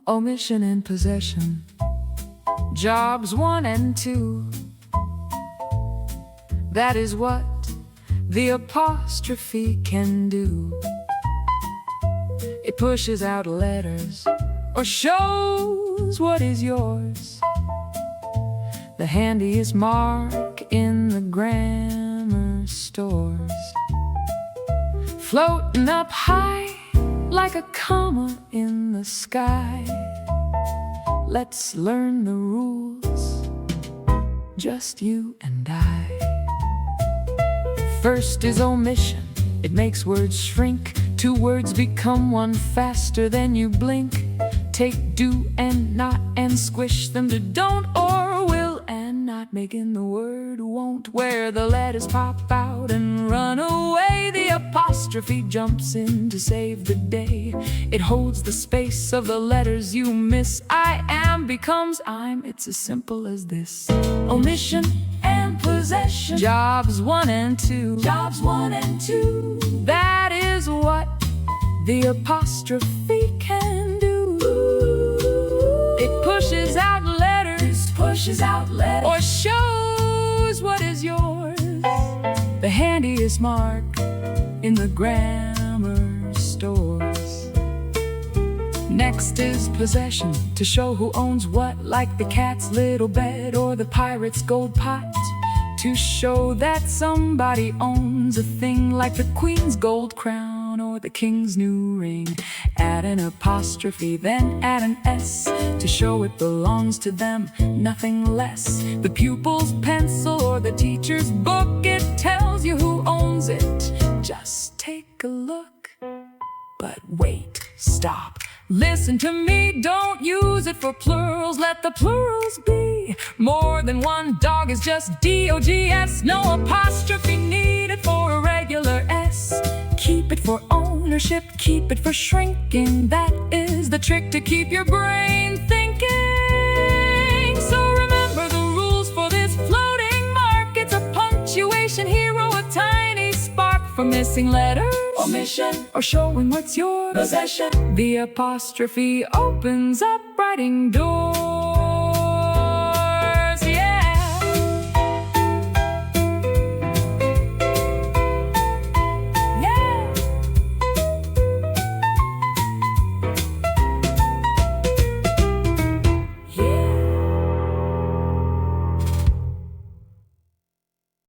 omission and possession. Jobs 1 and 2. That is what the apostrophe can do. It pushes out letters or shows what is yours. The handiest mark in the grammar stores. Floating up high like a comma in the sky. Let's learn the rules, just you and I. First is omission. It makes words shrink. 2 words become one faster than you blink. Take do and not and squish them to don't or will and not, making the word won't, where the letters pop out and run away. The apostrophe jumps in to save the day. It holds the space of the letters you miss. I am becomes I'm. It's as simple as this. Omission and possession. Jobs 1 and 2. Jobs 1 and 2. That is what the apostrophe can do. It pushes out letters, or shows what is yours. The handiest mark in the grammar stores. Next is possession, to show who owns what, like the cat's little bed or the pirate's gold pot. To show that somebody owns a thing, like the queen's gold crown or the king's new ring. Add an apostrophe, then add an S, to show it belongs to them, nothing less. The pupil's pencil or the teacher's book, it tells you who owns it. Just take a look. But wait, stop. Listen to me, don't use it for plurals. Let the plurals be. More than one dog is just D-O-G-S. No apostrophe needed for a regular S. Keep it for ownership, keep it for shrinking. That is the trick to keep your brain thinking. So remember the rules for this floating mark. It's a punctuation hero, a tiny spark for missing letters, omission, or showing what's your possession. The apostrophe opens up writing doors.